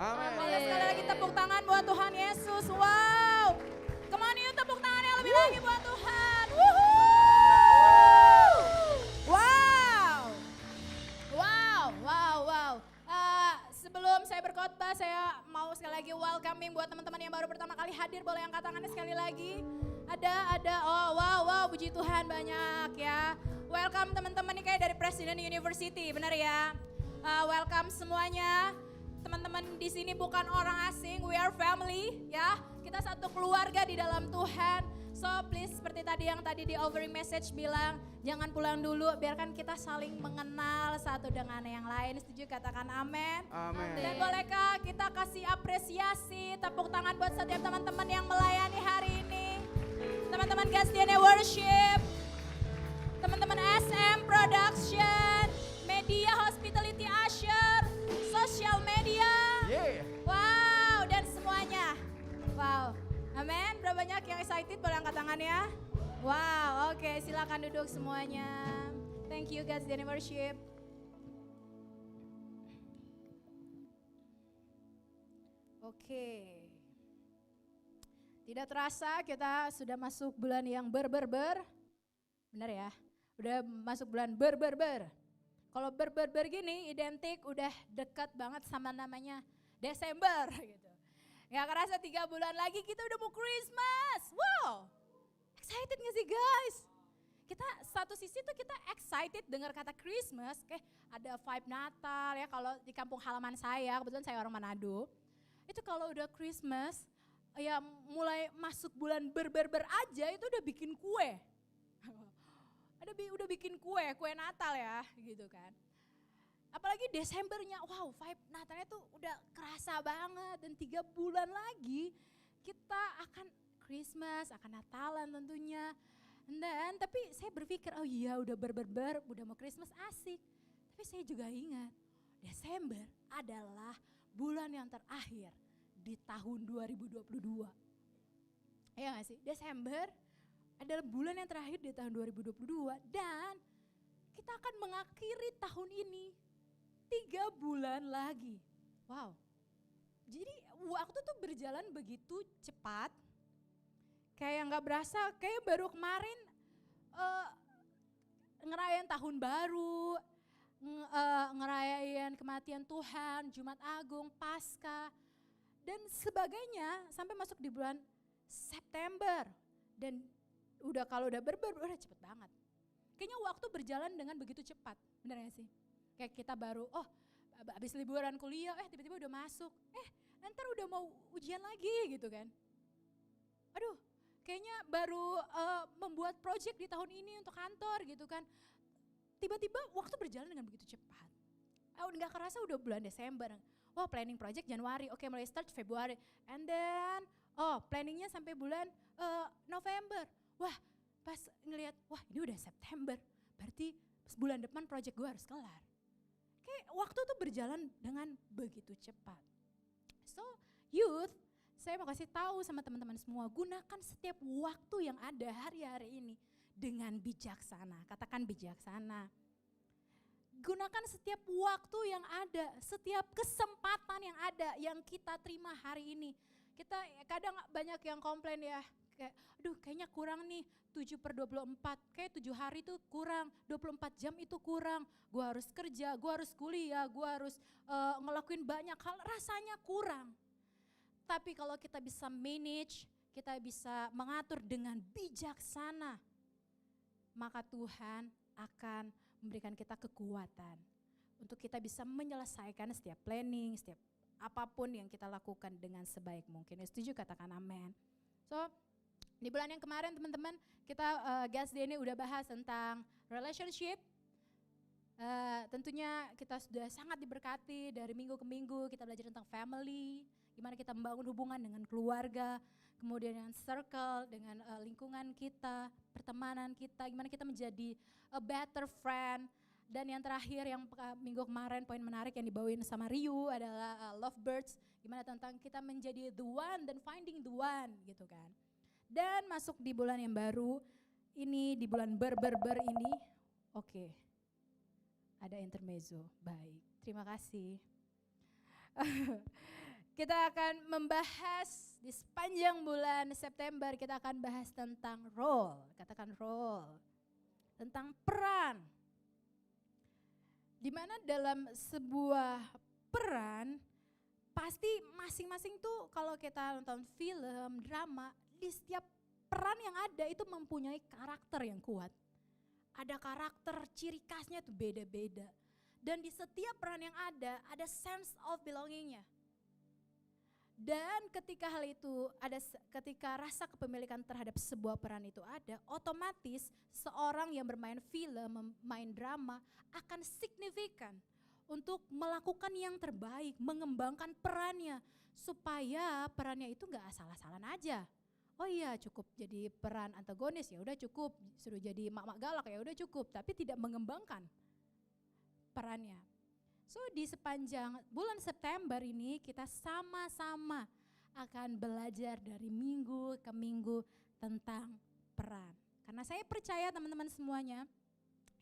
Boleh Amin. sekali lagi tepuk tangan buat Tuhan Yesus. Wow. Kemana yuk tepuk tangan yang lebih lagi buat Tuhan. Woohoo. Wow. Wow, wow, wow. Sebelum saya berkhotbah, saya mau sekali lagi welcoming buat teman-teman yang baru pertama kali hadir. Boleh angkat tangannya sekali lagi. Ada. Oh, wow, puji Tuhan banyak ya. Welcome teman-teman ini kayak dari Presiden University, benar ya? Welcome semuanya. Teman-teman di sini bukan orang asing, we are family ya. Kita satu keluarga di dalam Tuhan. So please seperti yang tadi di offering message bilang, jangan pulang dulu, biarkan kita saling mengenal satu dengan yang lain. Setuju, katakan amin. Amin. Dan bolehkah kita kasih apresiasi, tepuk tangan buat setiap teman-teman yang melayani hari ini. Teman-teman Gastiane Worship, teman-teman SM Production, Media Hospitality Usher, Social Media. Yeah. Wow, dan semuanya. Wow, amin. Berapa banyak yang excited, boleh angkat tangannya? Wow, oke, silakan duduk semuanya. Thank you guys, Gastiane Worship. Oke. Tidak terasa kita sudah masuk bulan yang ber. Benar ya? Udah masuk bulan ber. Kalau ber gini identik udah dekat banget sama namanya Desember gitu. Gak kerasa 3 bulan lagi kita udah mau Christmas. Wow, excited gak sih guys? Kita satu sisi tuh kita excited dengar kata Christmas, kayak ada vibe Natal ya. Kalau di kampung halaman saya, kebetulan saya orang Manado, itu kalau udah Christmas, ya mulai masuk bulan ber aja itu udah bikin kue. Udah bikin kue Natal ya gitu kan. Apalagi Desembernya, wow vibe Natalnya tuh udah kerasa banget. Dan 3 bulan lagi kita akan Christmas, akan Natalan tentunya. Dan tapi saya berpikir, oh iya udah ber, udah mau Christmas asik. Tapi saya juga ingat, Desember adalah bulan yang terakhir di tahun 2022. Iya gak sih? Desember adalah bulan yang terakhir di tahun 2022 dan kita akan mengakhiri tahun ini 3 bulan lagi. Wow. Jadi waktu tuh berjalan begitu cepat. Kayak gak berasa, kayak baru kemarin ngerayain tahun baru, ngerayain kematian Tuhan, Jumat Agung, Paskah, dan sebagainya sampai masuk di bulan September. Dan kalau udah udah cepet banget. Kayaknya waktu berjalan dengan begitu cepat, bener gak sih? Kayak kita baru, habis liburan kuliah, tiba-tiba udah masuk, ntar udah mau ujian lagi gitu kan. Aduh, kayaknya baru membuat project di tahun ini untuk kantor gitu kan. Tiba-tiba waktu berjalan dengan begitu cepat. Nggak kerasa udah bulan Desember. Wah, planning project Januari, oke mulai start Februari. And then, planningnya sampai bulan November. Wah, pas ngelihat, wah ini udah September, berarti bulan depan project gue harus kelar. Kayak waktu tuh berjalan dengan begitu cepat. So, youth, saya mau kasih tahu sama teman-teman semua, gunakan setiap waktu yang ada hari-hari ini dengan bijaksana. Katakan bijaksana. Gunakan setiap waktu yang ada, setiap kesempatan yang ada yang kita terima hari ini. Kita kadang banyak yang komplain ya, kayak aduh kayaknya kurang nih 7/24, kayak 7 hari tuh kurang, 24 jam itu kurang. Gue harus kerja, gue harus kuliah, gue harus ngelakuin banyak hal, rasanya kurang. Tapi kalau kita bisa manage, kita bisa mengatur dengan bijaksana, maka Tuhan akan memberikan kita kekuatan untuk kita bisa menyelesaikan setiap planning, setiap apapun yang kita lakukan dengan sebaik mungkin. Setuju, katakan amin. So, di bulan yang kemarin teman-teman, kita Gastiane udah bahas tentang relationship. Tentunya kita sudah sangat diberkati dari minggu ke minggu, kita belajar tentang family, gimana kita membangun hubungan dengan keluarga, kemudian dengan circle, dengan lingkungan kita, pertemanan kita, gimana kita menjadi a better friend. Dan yang terakhir yang minggu kemarin poin menarik yang dibawain sama Ryu adalah lovebirds, gimana tentang kita menjadi the one dan finding the one gitu kan. Dan masuk di bulan yang baru, ini di bulan ber ini, oke. Ada intermezzo, baik, terima kasih. Kita akan membahas di sepanjang bulan September, kita akan bahas tentang role, katakan role, tentang peran. Dimana dalam sebuah peran, pasti masing-masing tuh kalau kita nonton film, drama, di setiap peran yang ada itu mempunyai karakter yang kuat. Ada karakter, ciri khasnya tuh beda-beda. Dan di setiap peran yang ada sense of belongingnya. Dan ketika hal itu ketika rasa kepemilikan terhadap sebuah peran itu ada, otomatis seorang yang bermain film, main drama akan signifikan untuk melakukan yang terbaik, mengembangkan perannya supaya perannya itu gak asal-asalan aja. Oh iya, cukup jadi peran antagonis ya udah cukup, suruh jadi mak-mak galak ya udah cukup, tapi tidak mengembangkan perannya. So di sepanjang bulan September ini kita sama-sama akan belajar dari minggu ke minggu tentang peran. Karena saya percaya teman-teman semuanya,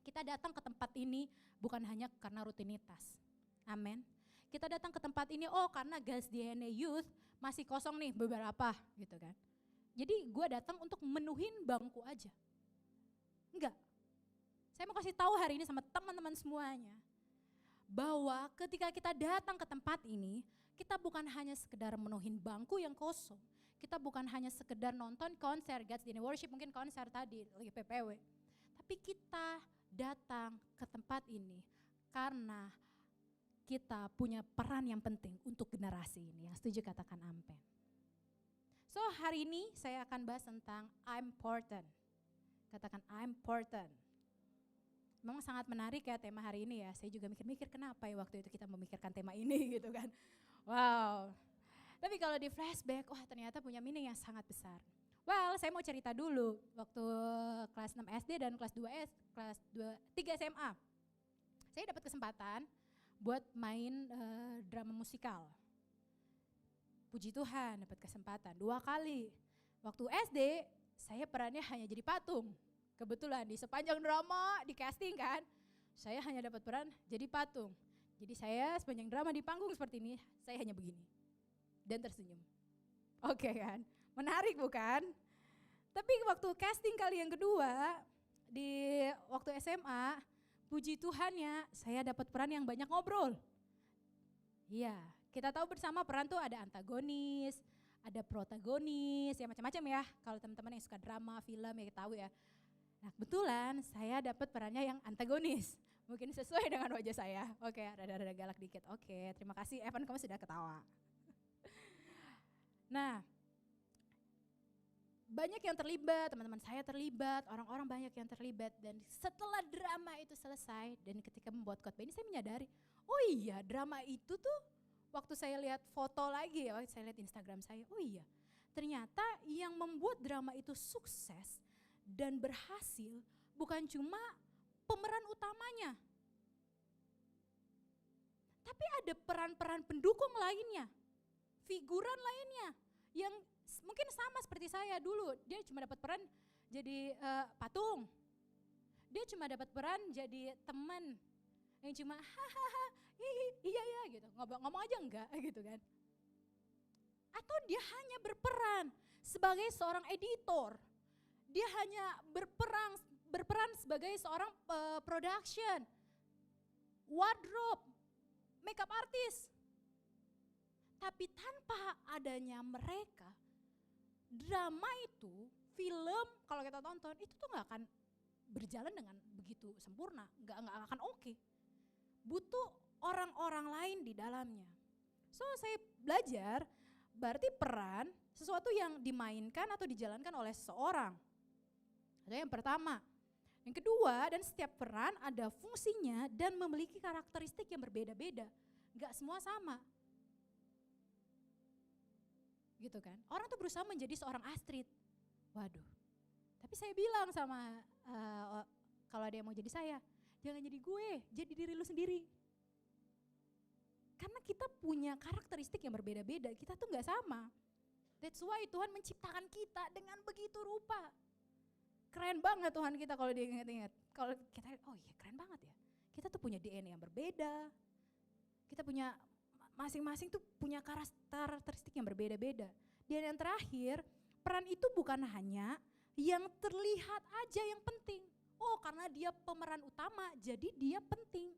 kita datang ke tempat ini bukan hanya karena rutinitas. Amin. Kita datang ke tempat ini karena Gas DNA Youth masih kosong nih beberapa gitu kan. Jadi gue datang untuk menuhin bangku aja. Enggak. Saya mau kasih tahu hari ini sama teman-teman semuanya, bahwa ketika kita datang ke tempat ini, kita bukan hanya sekedar menuhin bangku yang kosong. Kita bukan hanya sekedar nonton konser God's DNA Worship, mungkin konser tadi lagi PPW. Tapi kita datang ke tempat ini karena kita punya peran yang penting untuk generasi ini. Yang setuju katakan amin. So hari ini saya akan bahas tentang I'm important. Katakan I'm important. Memang sangat menarik ya tema hari ini ya. Saya juga mikir-mikir kenapa ya waktu itu kita memikirkan tema ini gitu kan. Wow. Tapi kalau di flashback, ternyata punya meaning yang sangat besar. Well, saya mau cerita dulu waktu kelas 6 SD dan kelas 3 SMA. Saya dapat kesempatan buat main drama musikal. Puji Tuhan dapat kesempatan 2 kali. Waktu SD saya perannya hanya jadi patung. Kebetulan di sepanjang drama di casting kan, saya hanya dapat peran jadi patung. Jadi saya sepanjang drama di panggung seperti ini, saya hanya begini dan tersenyum. Oke kan, menarik bukan? Tapi waktu casting kali yang kedua, di waktu SMA, puji Tuhannya saya dapat peran yang banyak ngobrol. Iya, kita tahu bersama peran tuh ada antagonis, ada protagonis, ya macam-macam ya. Kalau teman-teman yang suka drama, film ya tahu ya. Nah kebetulan saya dapat perannya yang antagonis. Mungkin sesuai dengan wajah saya. Oke, rada-rada galak dikit. Oke, terima kasih Evan, kamu sudah ketawa. Nah, banyak yang terlibat, teman-teman saya terlibat, orang-orang banyak yang terlibat. Dan setelah drama itu selesai dan ketika membuat khotbah ini saya menyadari, oh iya drama itu tuh waktu saya lihat foto lagi ya, saya lihat Instagram saya, oh iya ternyata yang membuat drama itu sukses dan berhasil bukan cuma pemeran utamanya, tapi ada peran-peran pendukung lainnya, figuran lainnya yang mungkin sama seperti saya dulu. Dia cuma dapat peran jadi patung, dia cuma dapat peran jadi teman yang cuma hahaha iya ya gitu, ngomong aja enggak gitu kan. Atau dia hanya berperan sebagai seorang editor. Dia hanya berperan sebagai seorang production, wardrobe, makeup artist. Tapi tanpa adanya mereka, drama itu, film kalau kita tonton itu tuh gak akan berjalan dengan begitu sempurna, gak akan oke. Butuh orang-orang lain di dalamnya. So saya belajar berarti peran sesuatu yang dimainkan atau dijalankan oleh seseorang. Itu yang pertama. Yang kedua, dan setiap peran ada fungsinya dan memiliki karakteristik yang berbeda-beda. Gak semua sama. Gitu kan. Orang tuh berusaha menjadi seorang Astrid. Waduh. Tapi saya bilang sama kalau ada yang mau jadi saya, jangan jadi gue, jadi diri lu sendiri. Karena kita punya karakteristik yang berbeda-beda, kita tuh gak sama. That's why Tuhan menciptakan kita dengan begitu rupa. Keren banget Tuhan kita kalau diingat-ingat. Kalau kita, oh iya keren banget ya. Kita tuh punya DNA yang berbeda. Kita punya masing-masing tuh punya karakteristik yang berbeda-beda. Dan yang terakhir, peran itu bukan hanya yang terlihat aja yang penting. Oh, karena dia pemeran utama, jadi dia penting.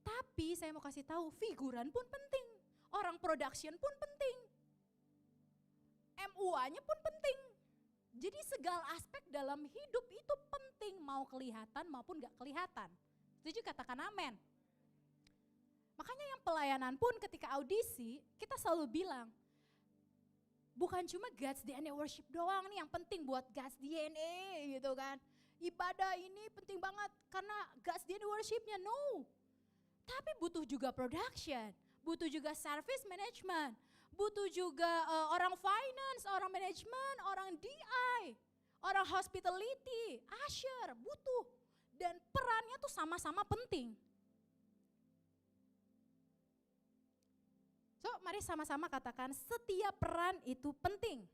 Tapi saya mau kasih tahu, figuran pun penting. Orang production pun penting. MUA-nya pun penting. Jadi segala aspek dalam hidup itu penting, mau kelihatan maupun gak kelihatan. Setuju, katakan amin. Makanya yang pelayanan pun ketika audisi, kita selalu bilang, bukan cuma God's DNA worship doang nih yang penting buat God's DNA gitu kan. Ibadah ini penting banget karena God's DNA worshipnya, no. Tapi butuh juga production, butuh juga service management, butuh juga orang finance, orang manajemen, orang DI, orang hospitality, usher, butuh. Dan perannya tuh sama-sama penting. So, mari sama-sama katakan setiap peran itu penting.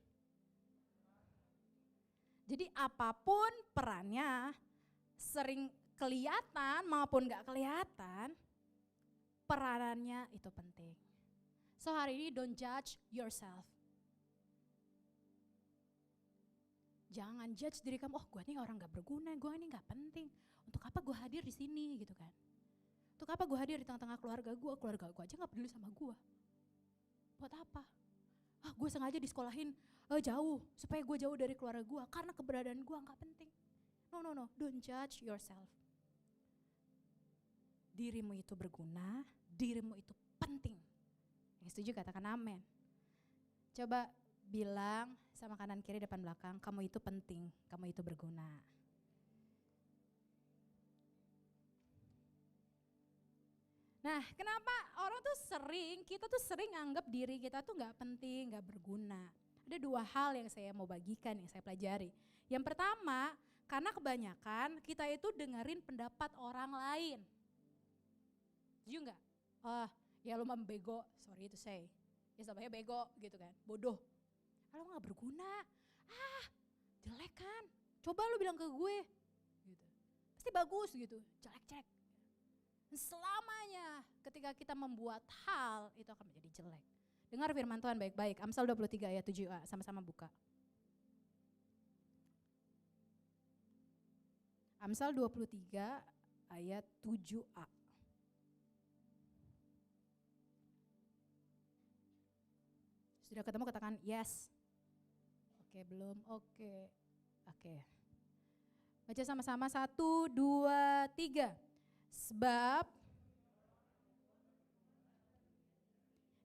Jadi apapun perannya, sering kelihatan maupun gak kelihatan, peranannya itu penting. So hari ini don't judge yourself. Jangan judge diri kamu, oh gue ini orang gak berguna, gue ini gak penting. Untuk apa gue hadir di sini gitu kan. Untuk apa gue hadir di tengah-tengah keluarga gue aja gak peduli sama gue. Buat apa? Ah, gue sengaja disekolahin jauh, supaya gue jauh dari keluarga gue, karena keberadaan gue gak penting. No, don't judge yourself. Dirimu itu berguna, dirimu itu penting. Yang setuju katakan amin. Coba bilang sama kanan kiri depan belakang, kamu itu penting, kamu itu berguna. Nah, kenapa kita tuh sering anggap diri kita tuh gak penting, gak berguna. Ada dua hal yang saya mau bagikan, yang saya pelajari. Yang pertama, karena kebanyakan kita itu dengerin pendapat orang lain. Setuju gak? Oh, ya lu mah bego, sorry to say. Ya samanya bego gitu kan, bodoh. Lu gak berguna, jelek kan, coba lu bilang ke gue. Gitu. Pasti bagus gitu, jelek-jelek. Selamanya ketika kita membuat hal itu akan menjadi jelek. Dengar firman Tuhan baik-baik, Amsal 23 ayat 7a, sama-sama buka. Amsal 23 ayat 7a. Sudah ketemu katakan yes. Oke, belum? Oke. Baca sama-sama 1, 2, 3. Sebab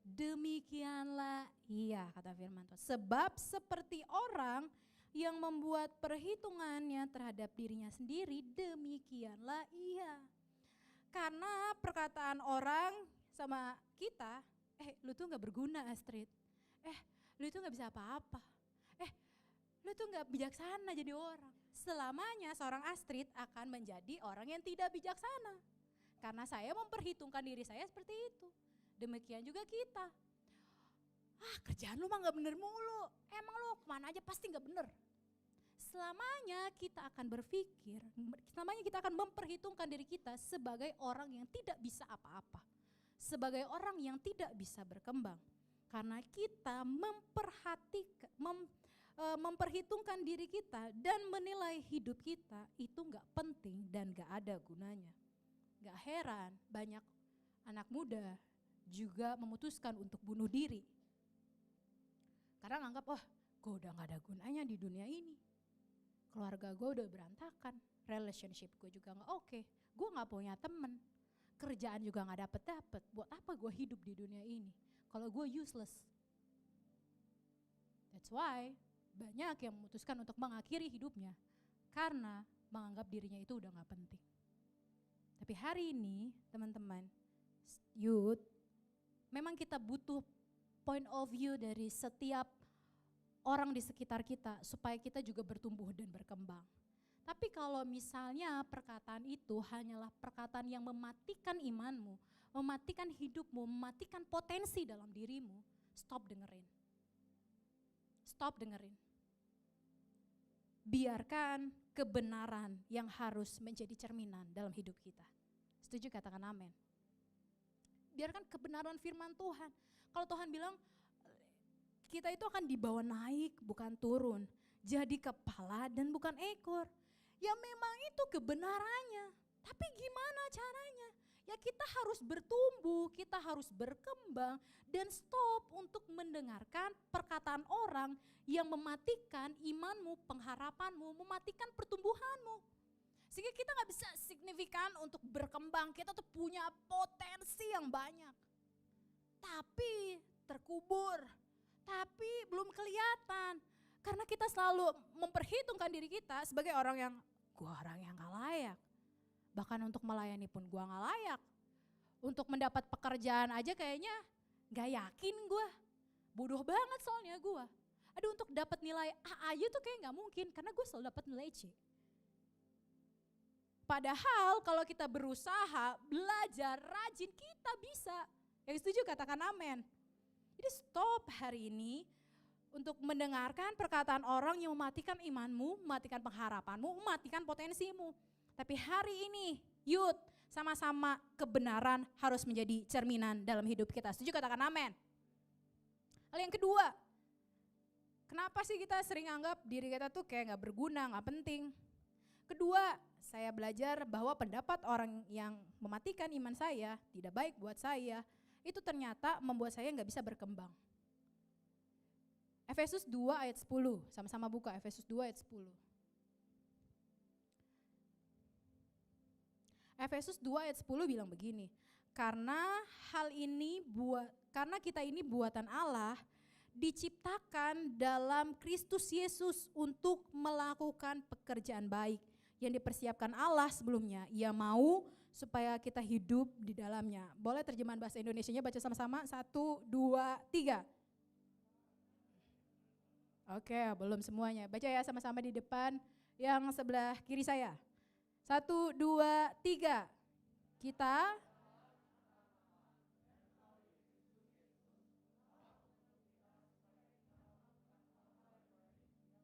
demikianlah ia, kata firman Tuhan. Sebab seperti orang yang membuat perhitungannya terhadap dirinya sendiri, demikianlah ia. Karena perkataan orang sama kita, lu tuh gak berguna Astrid. Lu itu gak bisa apa-apa. Lu tuh gak bijaksana jadi orang. Selamanya seorang Astrid akan menjadi orang yang tidak bijaksana. Karena saya memperhitungkan diri saya seperti itu. Demikian juga kita. Kerjaan lu mah gak bener mulu. Emang lu kemana aja pasti gak bener. Selamanya kita akan berpikir, selamanya kita akan memperhitungkan diri kita sebagai orang yang tidak bisa apa-apa. Sebagai orang yang tidak bisa berkembang. Karena kita memperhitungkan diri kita dan menilai hidup kita itu gak penting dan gak ada gunanya. Gak heran banyak anak muda juga memutuskan untuk bunuh diri. Karena nganggap, gue udah gak ada gunanya di dunia ini. Keluarga gue udah berantakan, relationship gue juga gak oke. Gue gak punya temen, kerjaan juga gak dapet-dapet. Buat apa gue hidup di dunia ini kalau gue useless? That's why banyak yang memutuskan untuk mengakhiri hidupnya karena menganggap dirinya itu udah gak penting. Tapi hari ini teman-teman, youth, memang kita butuh point of view dari setiap orang di sekitar kita supaya kita juga bertumbuh dan berkembang. Tapi kalau misalnya perkataan itu hanyalah perkataan yang mematikan imanmu, mematikan hidupmu, mematikan potensi dalam dirimu, stop dengerin. Stop dengerin. Biarkan kebenaran yang harus menjadi cerminan dalam hidup kita. Setuju katakan amin. biarkan kebenaran firman Tuhan. Kalau Tuhan bilang kita itu akan dibawa naik bukan turun, jadi kepala dan bukan ekor. Ya memang itu kebenarannya, tapi gimana caranya? Ya kita harus bertumbuh, kita harus berkembang dan stop untuk mendengarkan perkataan orang yang mematikan imanmu, pengharapanmu, mematikan pertumbuhanmu. Sehingga kita gak bisa signifikan untuk berkembang, kita tuh punya potensi yang banyak. Tapi terkubur, tapi belum kelihatan. Karena kita selalu memperhitungkan diri kita sebagai orang yang gak layak. Bahkan untuk melayani pun gua gak layak. Untuk mendapat pekerjaan aja kayaknya gak yakin gua. Bodoh banget soalnya gua. Aduh, untuk dapat nilai A aja tuh kayak gak mungkin karena gue selalu dapat nilai C. Padahal kalau kita berusaha, belajar, rajin, kita bisa. Yang setuju katakan amin. Jadi stop hari ini untuk mendengarkan perkataan orang yang mematikan imanmu, mematikan pengharapanmu, mematikan potensimu. Tapi hari ini, youth, sama-sama kebenaran harus menjadi cerminan dalam hidup kita. Setuju katakan amin. Hal yang kedua, kenapa sih kita sering anggap diri kita tuh kayak gak berguna, gak penting. Kedua, saya belajar bahwa pendapat orang yang mematikan iman saya tidak baik buat saya, itu ternyata membuat saya gak bisa berkembang. Efesus 2 ayat 10, sama-sama buka Efesus 2 ayat 10. Efesus 2 ayat 10 bilang begini, karena kita ini buatan Allah, diciptakan dalam Kristus Yesus untuk melakukan pekerjaan baik yang dipersiapkan Allah sebelumnya. Ia mau supaya kita hidup di dalamnya. Boleh terjemahan bahasa Indonesianya baca sama-sama? 1, 2, 3. Oke, belum semuanya. Baca ya sama-sama di depan yang sebelah kiri saya. 1, 2, 3. Kita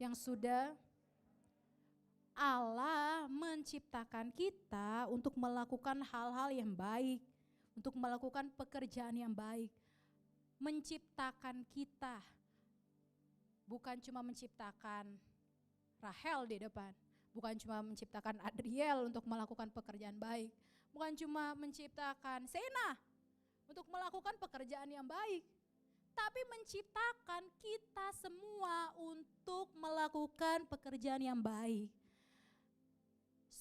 yang sudah Allah menciptakan kita untuk melakukan hal-hal yang baik, untuk melakukan pekerjaan yang baik. Menciptakan kita, bukan cuma menciptakan Rahel di depan, bukan cuma menciptakan Adriel untuk melakukan pekerjaan baik, bukan cuma menciptakan Sena untuk melakukan pekerjaan yang baik, tapi menciptakan kita semua untuk melakukan pekerjaan yang baik.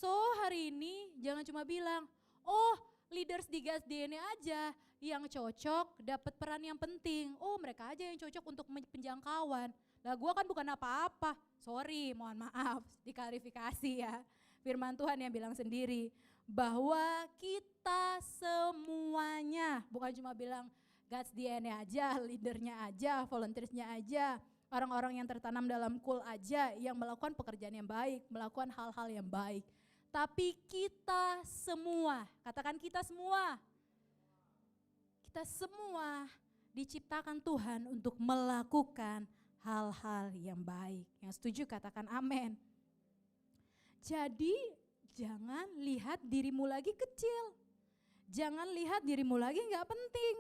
So hari ini jangan cuma bilang, oh leaders di Gas DNA aja yang cocok dapat peran yang penting. Oh mereka aja yang cocok untuk penjangkauan. Lah gue kan bukan apa-apa. Sorry, mohon maaf, diklarifikasi ya. Firman Tuhan yang bilang sendiri bahwa kita semuanya, bukan cuma bilang God's DNA aja, leadernya aja, volunteersnya aja, orang-orang yang tertanam dalam kul aja yang melakukan pekerjaan yang baik, melakukan hal-hal yang baik. Tapi kita semua, katakan kita semua diciptakan Tuhan untuk melakukan hal-hal yang baik. Yang setuju katakan amin. Jadi jangan lihat dirimu lagi kecil. Jangan lihat dirimu lagi gak penting.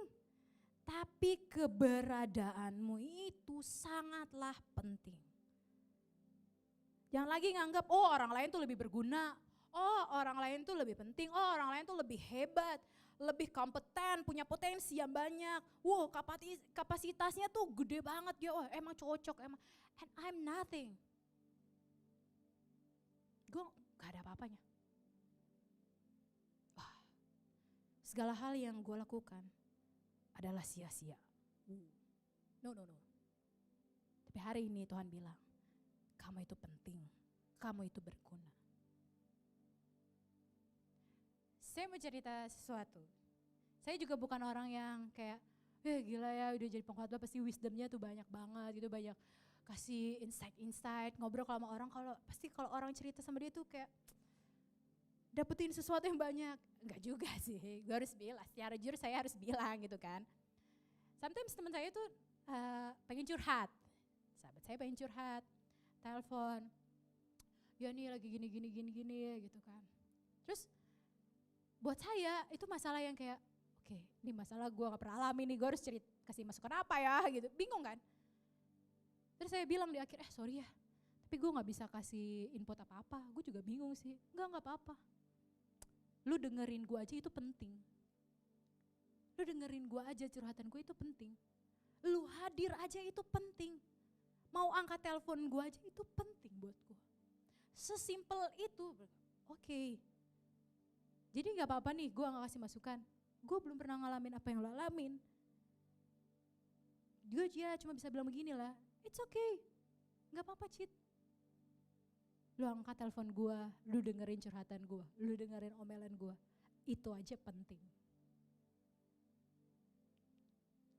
Tapi keberadaanmu itu sangatlah penting. Jangan lagi nganggap, oh orang lain tuh lebih berguna. Oh orang lain tuh lebih penting. Oh orang lain tuh lebih hebat. Lebih kompeten, punya potensi yang banyak. Wow kapasitasnya tuh gede banget. Ya oh, emang cocok. Emang. And I'm nothing. Gue gak ada apa-apanya. Wah, segala hal yang gue lakukan adalah sia-sia. No. Tapi hari ini Tuhan bilang, kamu itu penting, kamu itu berguna. Saya mau cerita sesuatu. Saya juga bukan orang yang kayak, gila ya udah jadi pengkhotbah pasti wisdomnya tuh banyak banget gitu, banyak kasih insight, ngobrol sama orang, pasti kalau orang cerita sama dia tuh kayak dapetin sesuatu yang banyak. Enggak juga sih, gue harus bilang, secara jujur saya harus bilang gitu kan. Sometimes teman saya tuh pengen curhat, sahabat saya pengen curhat, telepon, ya nih lagi gini gitu kan. Terus buat saya itu masalah yang kayak, oke, oke, ini masalah gue gak pernah alami nih, gue harus kasih masukan apa ya gitu, bingung kan. Terus saya bilang di akhir, sorry ya, tapi gue gak bisa kasih input apa-apa, gue juga bingung sih. Enggak apa-apa, lu dengerin gue aja itu penting. Lu dengerin gue aja, curhatan gue itu penting. Lu hadir aja itu penting. Mau angkat telepon gue aja itu penting buat gue. Sesimpel itu. Oke. Jadi gak apa-apa nih gue gak kasih masukan. Gue belum pernah ngalamin apa yang lo alamin. Gue aja cuma bisa bilang begini lah. It's okay. Gak apa-apa Cid. Lu angkat telepon gue, lu dengerin curhatan gue, lu dengerin omelan gue. Itu aja penting.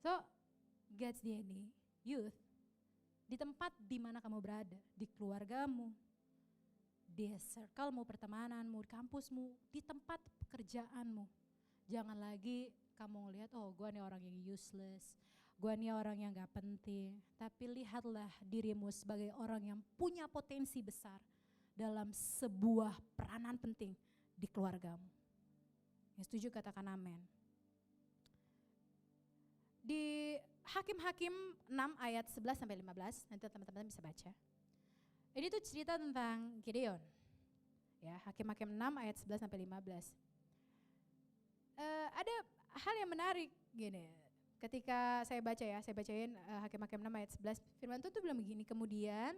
So, God's DNA, youth, di tempat di mana kamu berada, di keluargamu, di circlemu, pertemananmu, di kampusmu, di tempat pekerjaanmu. Jangan lagi kamu ngelihat, oh gue nih orang yang useless, gue nih orang yang gak penting. Tapi lihatlah dirimu sebagai orang yang punya potensi besar dalam sebuah peranan penting di keluargamu. Yang setuju katakan amin. Di Hakim-Hakim 6 ayat 11-15, nanti teman-teman bisa baca. Ini tuh cerita tentang Gideon. Ya, Hakim-Hakim 6 ayat 11-15. Ada hal yang menarik gini. Ketika saya baca ya, saya bacain Hakim-Hakim 6 ayat 11. Firman Tuhan tuh bilang begini, kemudian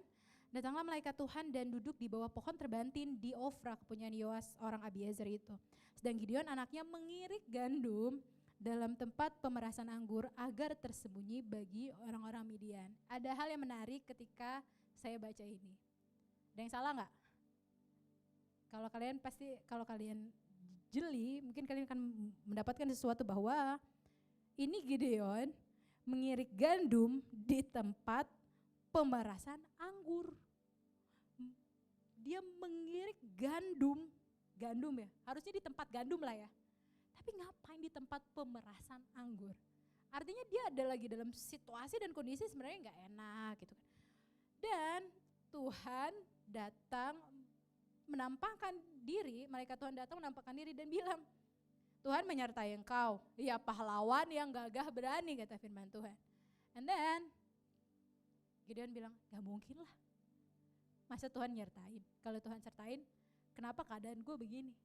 datanglah malaikat Tuhan dan duduk di bawah pohon terbantin di Ofra, kepunyaan Yoas orang Abiezer itu. Sedang Gideon anaknya mengirik gandum dalam tempat pemerasan anggur agar tersembunyi bagi orang-orang Midian. Ada hal yang menarik ketika saya baca ini. Ada yang salah nggak? Kalau kalian jeli, mungkin kalian akan mendapatkan sesuatu bahwa ini Gideon mengirik gandum di tempat pemerasan anggur. Dia mengirik gandum ya, harusnya di tempat gandum lah ya. Tapi ngapain di tempat pemerasan anggur? Artinya dia ada lagi dalam situasi dan kondisi sebenarnya gak enak gitu kan. Dan Tuhan datang menampakkan diri, malaikat Tuhan datang menampakkan diri dan bilang, Tuhan menyertai engkau, ya pahlawan yang gagah berani, kata firman Tuhan. And then Gideon bilang, gak mungkin lah. Masa Tuhan nyertain? Kalau Tuhan sertain, kenapa keadaan gue begini?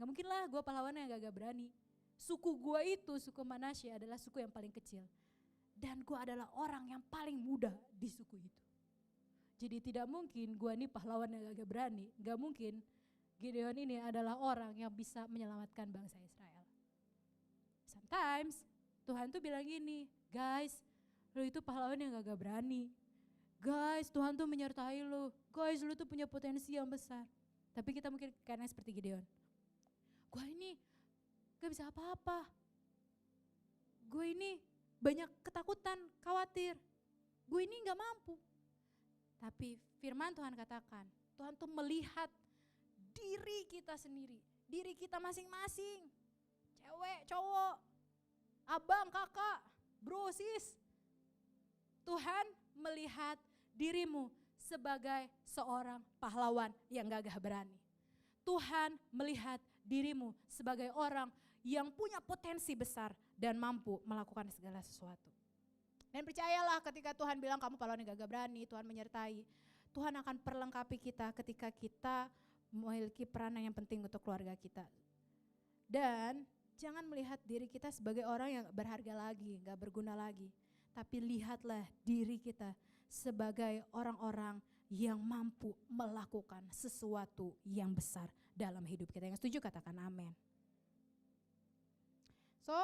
Gak mungkin lah gue pahlawan yang gagah berani. Suku gue itu, suku Manasye adalah suku yang paling kecil. Dan gue adalah orang yang paling muda di suku itu. Jadi tidak mungkin gue ini pahlawan yang gagah berani. Gak mungkin Gideon ini adalah orang yang bisa menyelamatkan bangsa Israel. Sometimes Tuhan tuh bilang gini, guys, lo itu pahlawan yang gagah berani. Guys, Tuhan tuh menyertai lo. Guys, lo tuh punya potensi yang besar. Tapi kita mungkin karena seperti Gideon. Gue ini gak bisa apa-apa. Gue ini banyak ketakutan, khawatir. Gue ini gak mampu. Tapi firman Tuhan katakan, Tuhan tuh melihat diri kita sendiri. Diri kita masing-masing. Cewek, cowok, abang, kakak, bro, sis. Tuhan melihat dirimu sebagai seorang pahlawan yang gagah berani. Tuhan melihat dirimu sebagai orang yang punya potensi besar dan mampu melakukan segala sesuatu. Dan percayalah ketika Tuhan bilang kamu pahlawan yang gagah berani, Tuhan menyertai. Tuhan akan perlengkapi kita ketika kita memiliki peranan yang penting untuk keluarga kita. Dan jangan melihat diri kita sebagai orang yang berharga lagi, gak berguna lagi. Tapi lihatlah diri kita sebagai orang-orang yang mampu melakukan sesuatu yang besar dalam hidup kita. Yang setuju katakan amin. So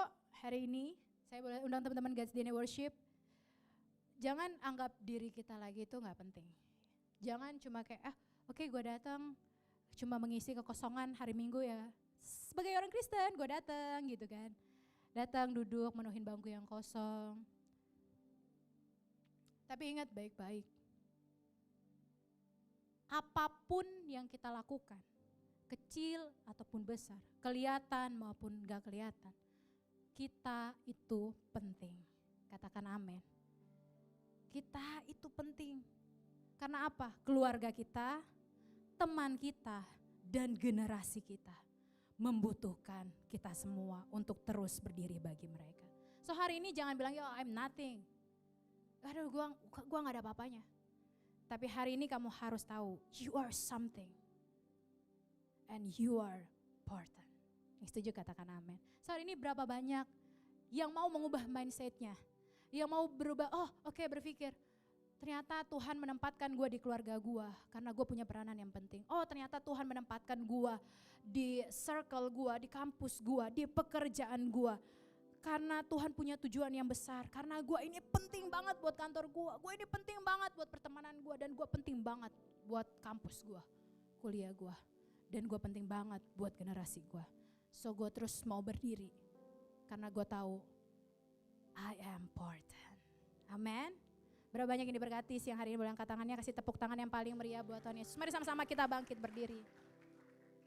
hari ini saya boleh undang teman-teman God's DNA Worship. Jangan anggap diri kita lagi itu gak penting. Jangan cuma kayak oke, gue datang cuma mengisi kekosongan hari Minggu ya. Sebagai orang Kristen gue datang gitu kan. Datang duduk menuhin bangku yang kosong. Tapi ingat baik-baik. Apapun yang kita lakukan, kecil ataupun besar, kelihatan maupun gak kelihatan, kita itu penting. Katakan amin. Kita itu penting. Karena apa? Keluarga kita, teman kita, dan generasi kita membutuhkan kita semua untuk terus berdiri bagi mereka. So hari ini jangan bilang, oh I'm nothing. Aduh gua gak ada apa-apanya. Tapi hari ini kamu harus tahu, you are something. And you are important. Yang setuju katakan amin. So hari ini berapa banyak yang mau mengubah mindsetnya. Yang mau berubah, berpikir. Ternyata Tuhan menempatkan gue di keluarga gue karena gue punya peranan yang penting. Oh ternyata Tuhan menempatkan gue di circle gue, di kampus gue, di pekerjaan gue. Karena Tuhan punya tujuan yang besar. Karena gue ini penting banget buat kantor gue ini penting banget buat pertemanan gue, dan gue penting banget buat kampus gue, kuliah gue. Dan gue penting banget buat generasi gue. So gue terus mau berdiri karena gue tahu I am important. Amen. Berapa banyak yang diberkati siang hari ini, boleh angkat tangannya, kasih tepuk tangan yang paling meriah buat Tuhan Yesus. Mari sama-sama kita bangkit berdiri.